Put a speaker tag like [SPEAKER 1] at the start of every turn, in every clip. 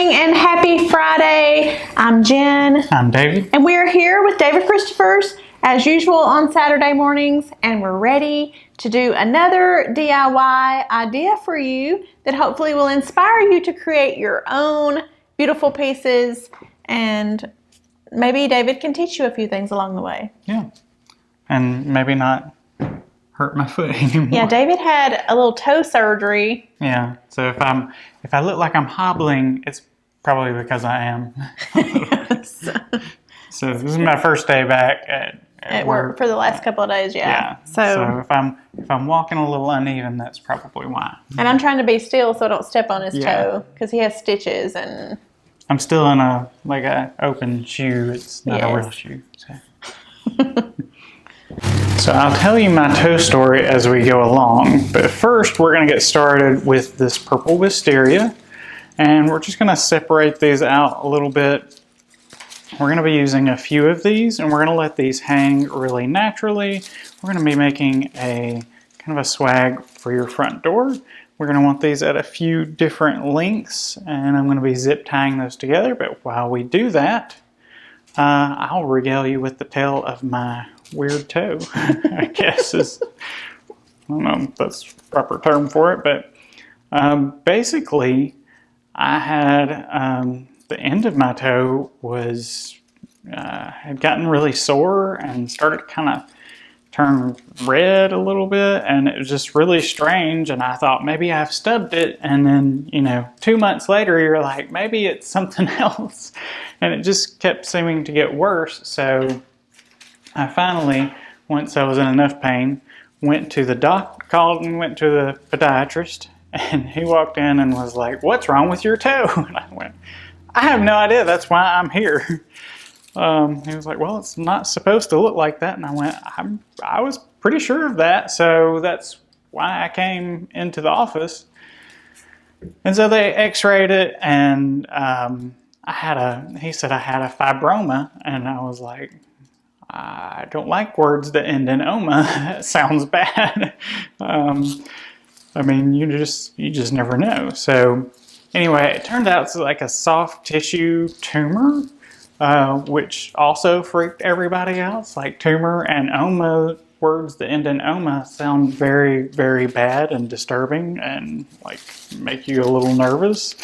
[SPEAKER 1] morning and happy Friday. I'm Jen.
[SPEAKER 2] I'm David.
[SPEAKER 1] And we're here with David Christopher's as usual on Saturday mornings, and we're ready to do another DIY idea for you that hopefully will inspire you to create your own beautiful pieces, and maybe David can teach you a few things along the way.
[SPEAKER 2] Yeah, and maybe not hurt my foot anymore.
[SPEAKER 1] Yeah, David had a little toe surgery.
[SPEAKER 2] Yeah, so if I look like I'm hobbling, it's probably because I am. So this is my first day back at
[SPEAKER 1] work for the last couple of days. Yeah.
[SPEAKER 2] So if I'm walking a little uneven, that's probably why.
[SPEAKER 1] And I'm trying to be still so I don't step on his toe because he has stitches, and
[SPEAKER 2] I'm still in a open shoe. It's not a real shoe. So I'll tell you my toe story as we go along, but first we're going to get started with this purple wisteria, and we're just going to separate these out a little bit. We're going to be using a few of these, and we're going to let these hang really naturally. We're going to be making a kind of a swag for your front door. We're going to want these at a few different lengths, and I'm going to be zip tying those together, but while we do that, I'll regale you with the tale of my weird toe, I guess is, I don't know if that's the proper term for it, but basically I had the end of my toe was had gotten really sore and started kind of turn red a little bit, and it was just really strange, and I thought maybe I've stubbed it, and then 2 months later you're like, maybe it's something else, and it just kept seeming to get worse. So I finally, once I was in enough pain, went to the called and went to the podiatrist, and he walked in and was like, "What's wrong with your toe?" And I went, "I have no idea, that's why I'm here." He was like, "Well, it's not supposed to look like that." And I went, I was pretty sure of that, so that's why I came into the office. And so they x-rayed it, and he said I had a fibroma, and I was like, I don't like words that end in oma. That sounds bad. I mean, you just never know. So anyway, it turned out it's like a soft tissue tumor, which also freaked everybody out. It's like tumor and oma, words that end in oma sound very, very bad and disturbing and like make you a little nervous.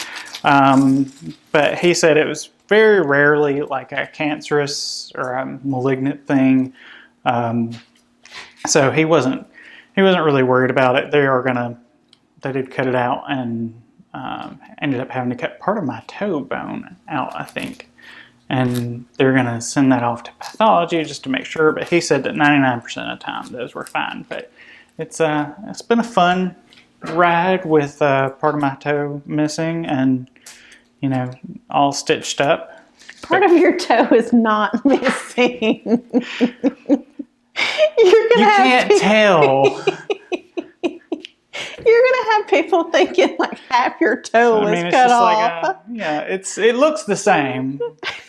[SPEAKER 2] But he said it was very rarely like a cancerous or a malignant thing. So he wasn't really worried about it. They did cut it out, and ended up having to cut part of my toe bone out, I think. And they're gonna send that off to pathology just to make sure. But he said that 99% of the time those were fine. But it's been a fun ride with part of my toe missing and all stitched up.
[SPEAKER 1] Part of your toe is not missing. You
[SPEAKER 2] can't tell.
[SPEAKER 1] You're gonna have people thinking like half your toe was cut off.
[SPEAKER 2] It looks the same,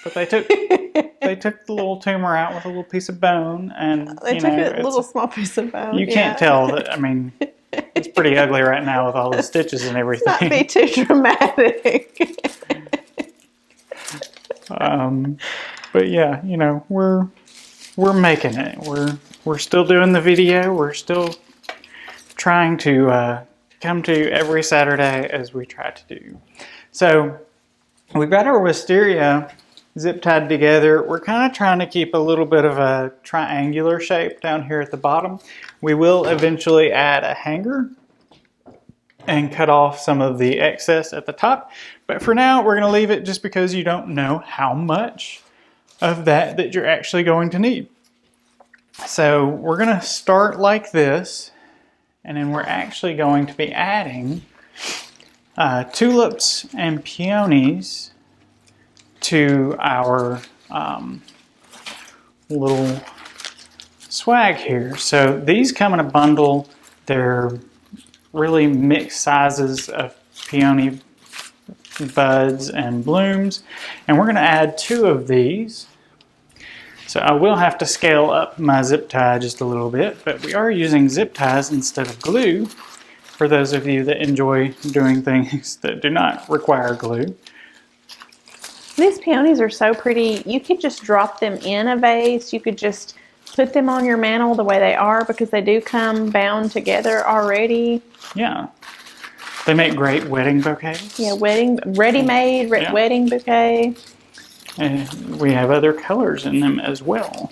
[SPEAKER 2] but they took the little tumor out with a little piece of bone, and
[SPEAKER 1] they took a little small piece of bone.
[SPEAKER 2] You can't tell that. I mean, it's pretty ugly right now with all the stitches and everything.
[SPEAKER 1] Let's not be too dramatic.
[SPEAKER 2] But yeah, we're making it. We're still doing the video. We're still trying to come to you every Saturday as we try to do. So we've got our wisteria zip tied together. We're kind of trying to keep a little bit of a triangular shape down here at the bottom. We will eventually add a hanger and cut off some of the excess at the top. But for now, we're going to leave it just because you don't know how much of that you're actually going to need. So we're going to start like this, and then we're actually going to be adding tulips and peonies to our little swag here. So these come in a bundle. They're really mixed sizes of peony buds and blooms, and we're going to add 2 of these. So I will have to scale up my zip tie just a little bit, but we are using zip ties instead of glue for those of you that enjoy doing things that do not require glue.
[SPEAKER 1] These peonies are so pretty. You could just drop them in a vase. You could just put them on your mantle the way they are because they do come bound together already.
[SPEAKER 2] Yeah. They make great wedding bouquets.
[SPEAKER 1] Yeah, ready-made
[SPEAKER 2] Yeah.
[SPEAKER 1] wedding bouquet.
[SPEAKER 2] And we have other colors in them as well.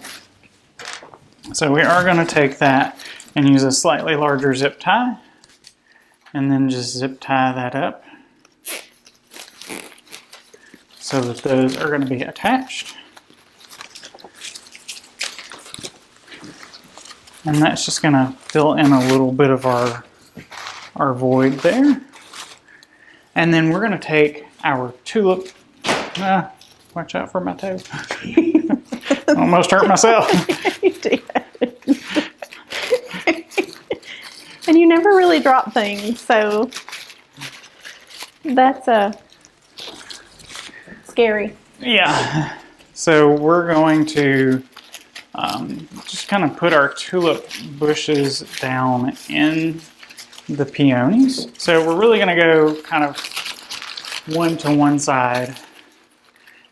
[SPEAKER 2] So we are going to take that and use a slightly larger zip tie and then just zip tie that up so that those are going to be attached. And that's just going to fill in a little bit of our void there. And then we're going to take our tulip. Watch out for my toe. Almost hurt myself.
[SPEAKER 1] You did. And you never really drop things, so that's scary.
[SPEAKER 2] Yeah. So we're going to just kind of put our tulip bushes down in the peonies. So we're really going to go kind of one to one side.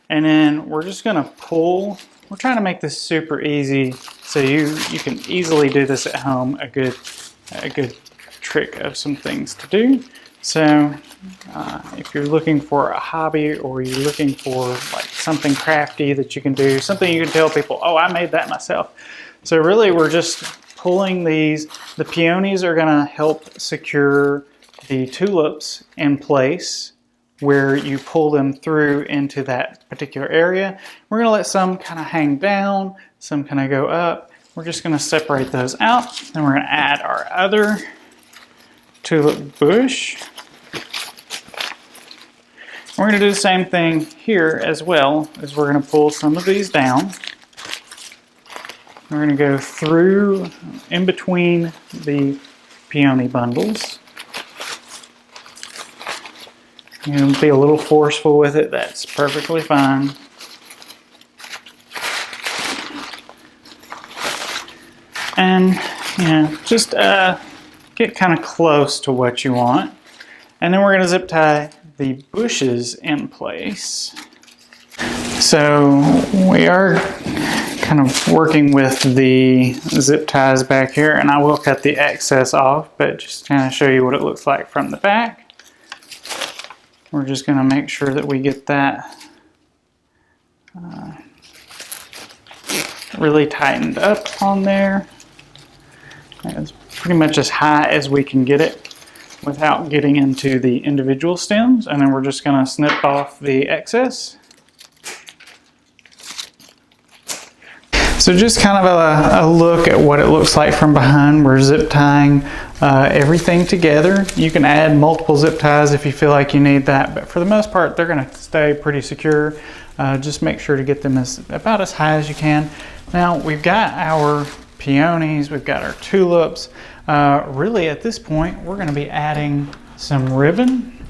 [SPEAKER 2] And then we're just going to pull. We're trying to make this super easy so you can easily do this at home. A good trick of some things to do. So if you're looking for a hobby or you're looking for like something crafty that you can do, something you can tell people, oh, I made that myself. So really we're just pulling these. The peonies are going to help secure the tulips in place where you pull them through into that particular area. We're going to let some kind of hang down, some kind of go up. We're just going to separate those out. Then we're going to add our other tulip bush. We're going to do the same thing here as well, as we're going to pull some of these down. We're going to go through in between the peony bundles. You know, be a little forceful with it, that's perfectly fine. And, you know, just get kind of close to what you want. And then we're going to zip tie the bushes in place. So we are kind of working with the zip ties back here, and I will cut the excess off, but just kind of show you what it looks like from the back. We're just going to make sure that we get that really tightened up on there. It's pretty much as high as we can get it without getting into the individual stems, and then we're just going to snip off the excess. So just kind of a look at what it looks like from behind. We're zip tying everything together. You can add multiple zip ties if you feel like you need that, but for the most part they're going to stay pretty secure. Just make sure to get them about as high as you can. Now we've got our peonies, we've got our tulips. Really at this point we're going to be adding some ribbon,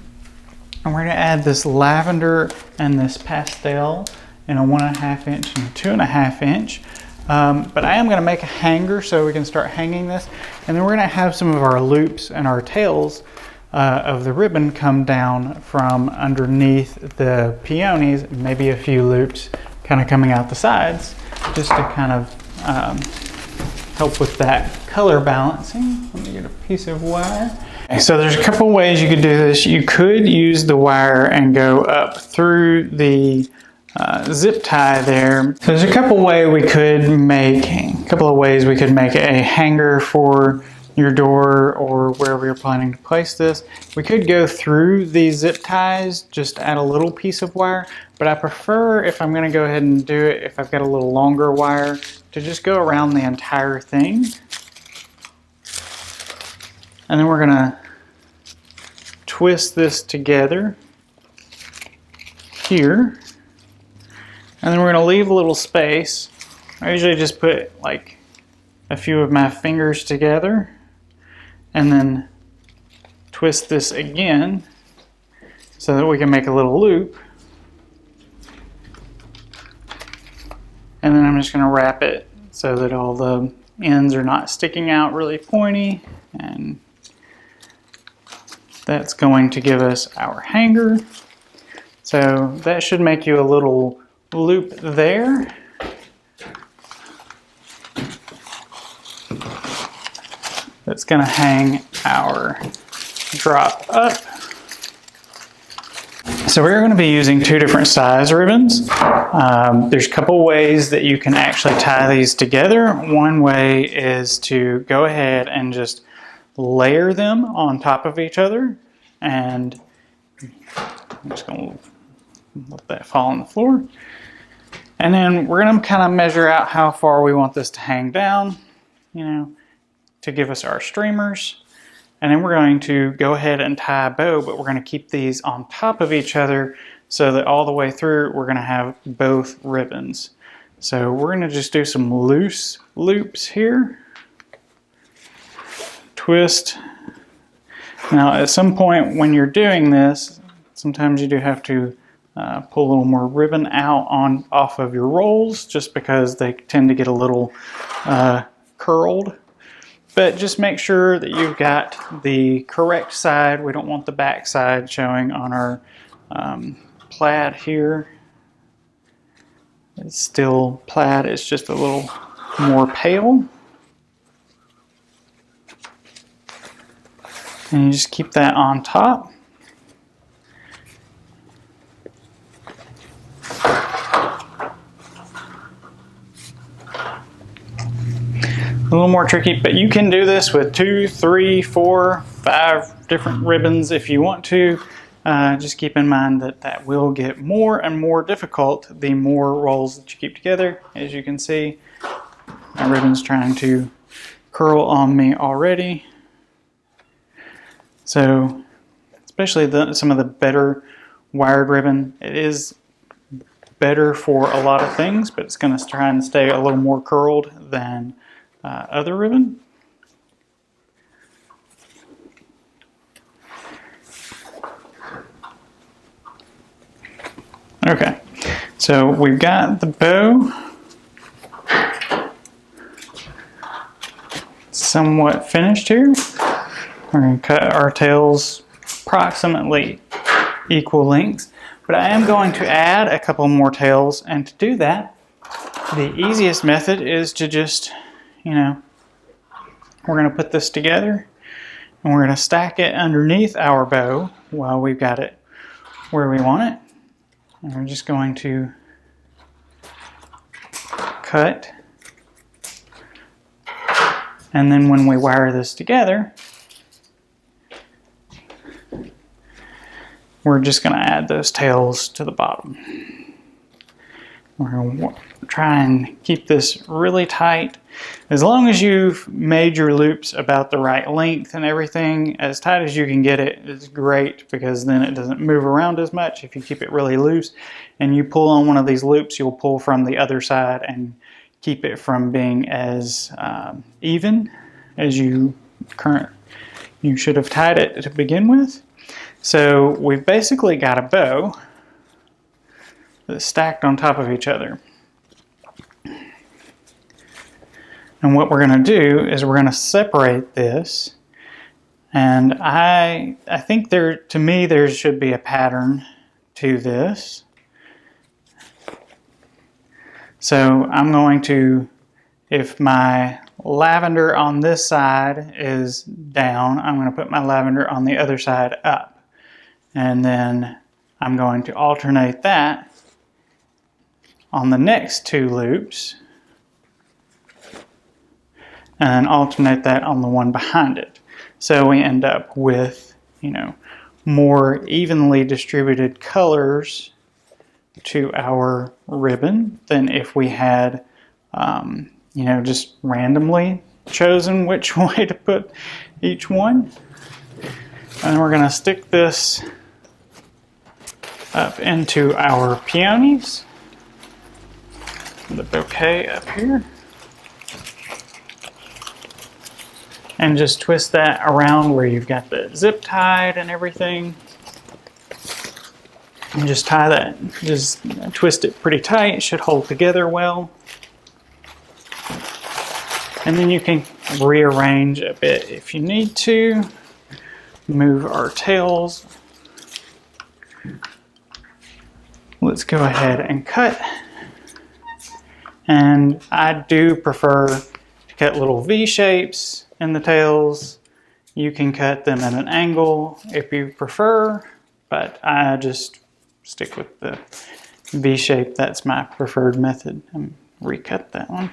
[SPEAKER 2] and we're going to add this lavender and this pastel in a 1.5 inch and a 2.5 inch. But I am going to make a hanger so we can start hanging this, and then we're going to have some of our loops and our tails of the ribbon come down from underneath the peonies, maybe a few loops kind of coming out the sides, just to kind of help with that color balancing. Let me get a piece of wire. So there's a couple ways you could do this. You could use the wire and go up through the zip tie there. So there's a couple ways we could make a hanger for your door or wherever you're planning to place this. We could go through these zip ties, just add a little piece of wire, but I prefer, if I'm going to go ahead and do it, if I've got a little longer wire, to just go around the entire thing. And then we're going to twist this together here. And then we're going to leave a little space. I usually just put like a few of my fingers together and then twist this again so that we can make a little loop. And then I'm just going to wrap it so that all the ends are not sticking out really pointy, and that's going to give us our hanger. So that should make you a little loop there. That's going to hang our drop up. So we're going to be using two different size ribbons. There's a couple ways that you can actually tie these together. One way is to go ahead and just layer them on top of each other, and I'm just going to let that fall on the floor. And then we're going to kind of measure out how far we want this to hang down, to give us our streamers. And then we're going to go ahead and tie a bow, but we're going to keep these on top of each other so that all the way through we're going to have both ribbons. So we're going to just do some loose loops here. Twist. Now at some point when you're doing this, sometimes you do have to pull a little more ribbon out off of your rolls, just because they tend to get a little curled. But just make sure that you've got the correct side. We don't want the back side showing on our plaid here. It's still plaid, it's just a little more pale. And you just keep that on top. A little more tricky, but you can do this with 2, 3, 4, 5 different ribbons if you want to. Just keep in mind that that will get more and more difficult the more rolls that you keep together. As you can see, my ribbon's trying to curl on me already. So, especially some of the better wired ribbon, it is better for a lot of things, but it's going to try and stay a little more curled than other ribbon. Okay, so we've got the bow somewhat finished here. We're going to cut our tails approximately equal lengths, but I am going to add a couple more tails, and to do that, the easiest method is to just, we're going to put this together and we're going to stack it underneath our bow while we've got it where we want it. And we're just going to cut. And then when we wire this together, we're just going to add those tails to the bottom. We're going to try and keep this really tight. As long as you've made your loops about the right length and everything, as tight as you can get it is great, because then it doesn't move around as much. If you keep it really loose and you pull on one of these loops, you'll pull from the other side and keep it from being as even as you should have tied it to begin with. So we've basically got a bow that's stacked on top of each other. And what we're going to do is we're going to separate this. And I think to me there should be a pattern to this. So I'm going to, if my lavender on this side is down, I'm going to put my lavender on the other side up. And then I'm going to alternate that on the next two loops, and then alternate that on the one behind it. So we end up with, more evenly distributed colors to our ribbon than if we had, just randomly chosen which way to put each one. And we're going to stick this up into our peonies. The bouquet up here. And just twist that around where you've got the zip tied and everything. And just tie that, just twist it pretty tight. It should hold together well. And then you can rearrange a bit if you need to. Move our tails let's go ahead and cut. And I do prefer to cut little V shapes in the tails. You can cut them at an angle if you prefer, but I just stick with the V shape. That's my preferred method. And recut that one.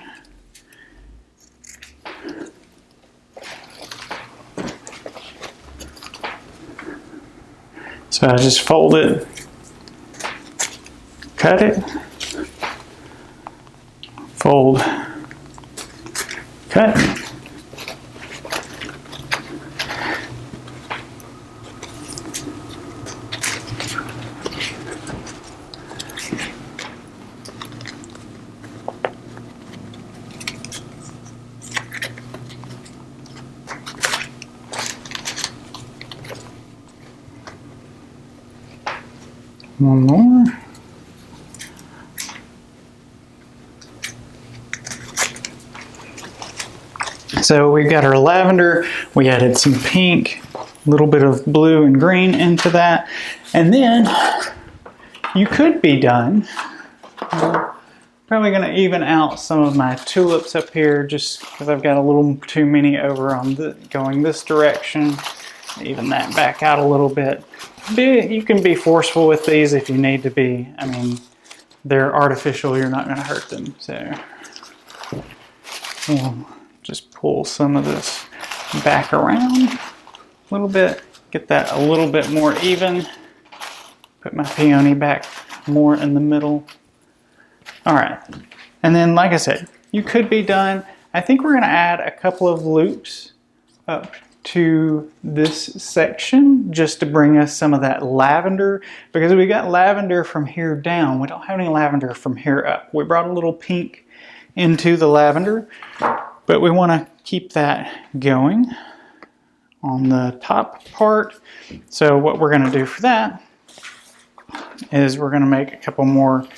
[SPEAKER 2] So I just fold it, cut it, fold, cut. One more. So we got our lavender, we added some pink, a little bit of blue and green into that, and then you could be done. Probably going to even out some of my tulips up here just because I've got a little too many over on going this direction. Even that back out a little bit. You can be forceful with these if you need to be. I mean, they're artificial, you're not going to hurt them. So we'll just pull some of this back around a little bit, get that a little bit more even. Put my peony back more in the middle. All right, and then like I said, you could be done. I think we're going to add a couple of loops up to this section just to bring us some of that lavender, because we got lavender from here down. We don't have any lavender from here up. We brought a little pink into the lavender, but we want to keep that going on the top part. So what we're going to do for that is we're going to make a couple more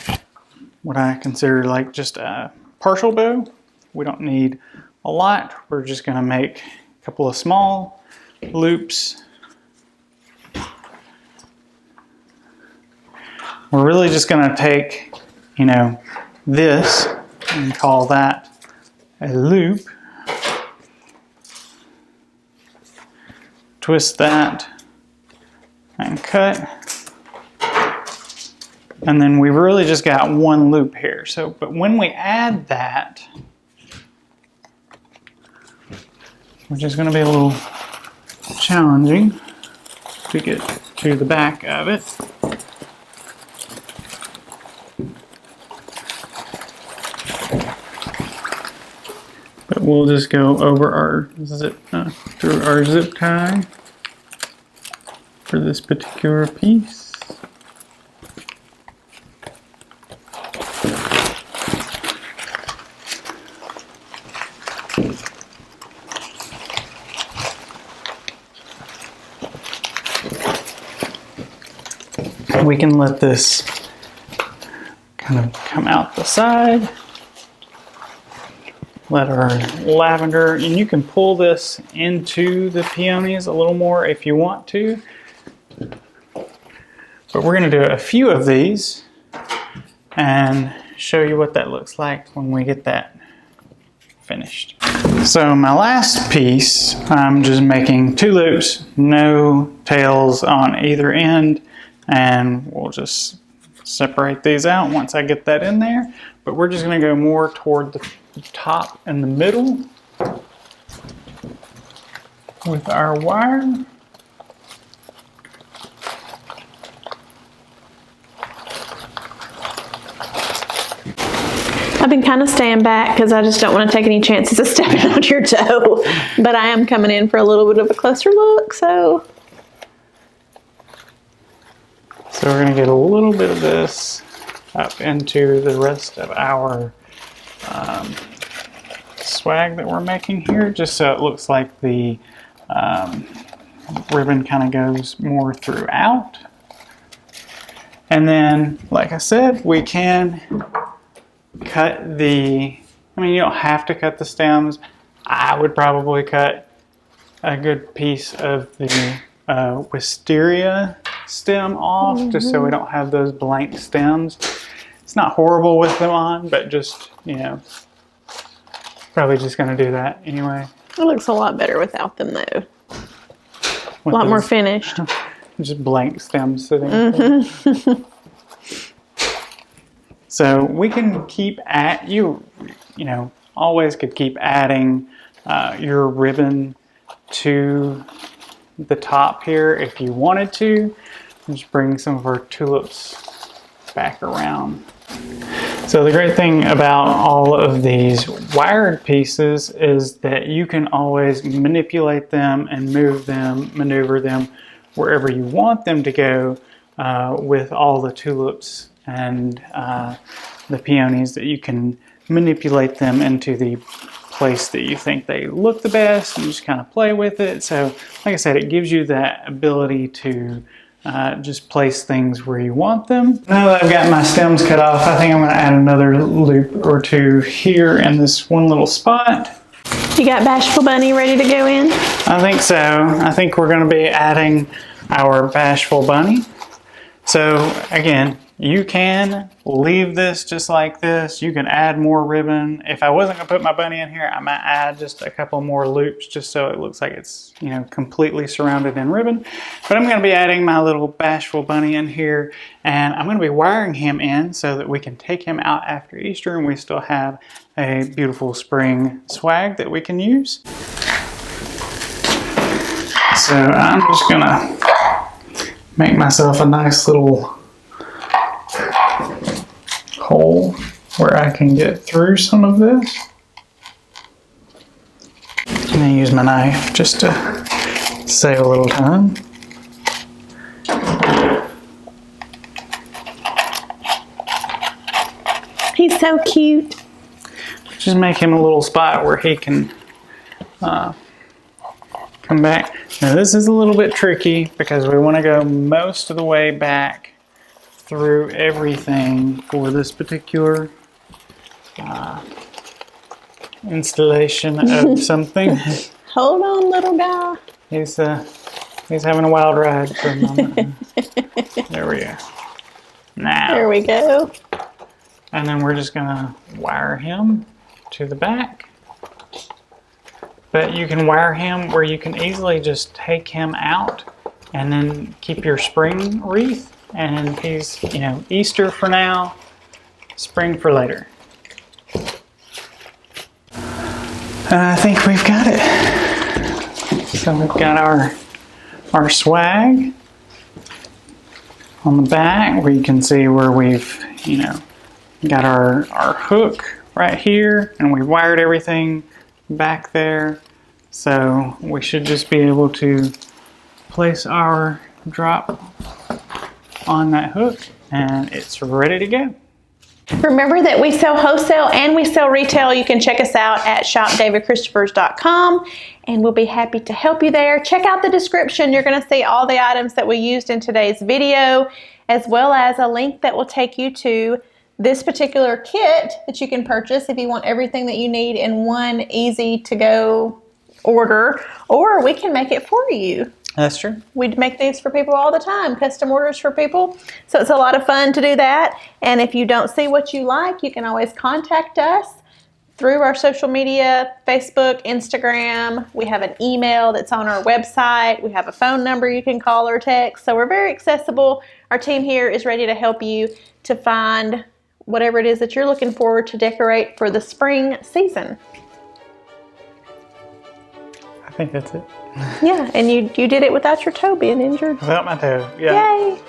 [SPEAKER 2] what I consider like just a partial bow. We don't need a lot. We're just going to make a couple of small loops. We're really just going to take, you know, this and call that a loop. Twist that and cut. And then we've really just got one loop here. So, but when we add that, which is going to be a little challenging to get to the back of it. But we'll just go over our through our zip tie for this particular piece. We can let this kind of come out the side. Let our lavender, and you can pull this into the peonies a little more if you want to. But we're going to do a few of these and show you what that looks like when we get that finished. So my last piece, I'm just making 2 loops, no tails on either end. And we'll just separate these out once I get that in there. But we're just going to go more toward the top and the middle with our wire.
[SPEAKER 1] I've been kind of staying back because I just don't want to take any chances of stepping on your toe. But I am coming in for a little bit of a closer look, so
[SPEAKER 2] we're going to get a little bit of this up into the rest of our swag that we're making here, just so it looks like the ribbon kind of goes more throughout. And then, like I said, we can cut I mean, you don't have to cut the stems. I would probably cut a good piece of the wisteria stem off, just so we don't have those blank stems. It's not horrible with them on, but just, you know, probably just going to do that anyway.
[SPEAKER 1] It looks a lot better without them though. A
[SPEAKER 2] With
[SPEAKER 1] lot more
[SPEAKER 2] those
[SPEAKER 1] finished.
[SPEAKER 2] just blank stems sitting there. So we can keep you know, always could keep adding your ribbon to the top here if you wanted to. Just bring some of our tulips back around. So the great thing about all of these wired pieces is that you can always manipulate them and move them, maneuver them wherever you want them to go with all the tulips and the peonies, that you can manipulate them into the place that you think they look the best and just kind of play with it. So like I said, it gives you that ability to just place things where you want them. Now that I've got my stems cut off, I think I'm going to add another loop or two here in this one little spot.
[SPEAKER 1] You got Bashful Bunny ready to go in?
[SPEAKER 2] I think so. I think we're going to be adding our Bashful Bunny. So again, you can leave this just like this. You can add more ribbon. If I wasn't going to put my bunny in here, I might add just a couple more loops just so it looks like it's, you know, completely surrounded in ribbon. But I'm going to be adding my little Bashful Bunny in here, and I'm going to be wiring him in so that we can take him out after Easter and we still have a beautiful spring swag that we can use. So I'm just going to make myself a nice little hole where I can get through some of this. And then use my knife just to save a little time.
[SPEAKER 1] He's so cute.
[SPEAKER 2] Just make him a little spot where he can come back. Now this is a little bit tricky because we want to go most of the way back through everything for this particular installation of something.
[SPEAKER 1] Hold on, little guy.
[SPEAKER 2] He's having a wild ride for a moment. There we go. Now.
[SPEAKER 1] There we go.
[SPEAKER 2] And then we're just gonna wire him to the back. But you can wire him where you can easily just take him out and then keep your spring wreath. And he's, you know, Easter for now, spring for later. And I think we've got it. So we've got our swag on the back where you can see where we've, you know, got our hook right here, and we've wired everything back there. So we should just be able to place our drop on that hook and it's ready to go.
[SPEAKER 1] Remember that we sell wholesale and we sell retail. You can check us out at shopdavidchristopher's.com and we'll be happy to help you there. Check out the description. You're going to see all the items that we used in today's video, as well as a link that will take you to this particular kit that you can purchase if you want everything that you need in one easy to go order, or we can make it for you.
[SPEAKER 2] That's true.
[SPEAKER 1] We'd make these for people all the time, custom orders for people. So it's a lot of fun to do that. And if you don't see what you like, you can always contact us through our social media, Facebook, Instagram. We have an email that's on our website. We have a phone number you can call or text. So we're very accessible. Our team here is ready to help you to find whatever it is that you're looking forward to decorate for the spring season.
[SPEAKER 2] I think that's it.
[SPEAKER 1] Yeah, and you did it without your toe being injured.
[SPEAKER 2] Without my toe, yeah.
[SPEAKER 1] Yay!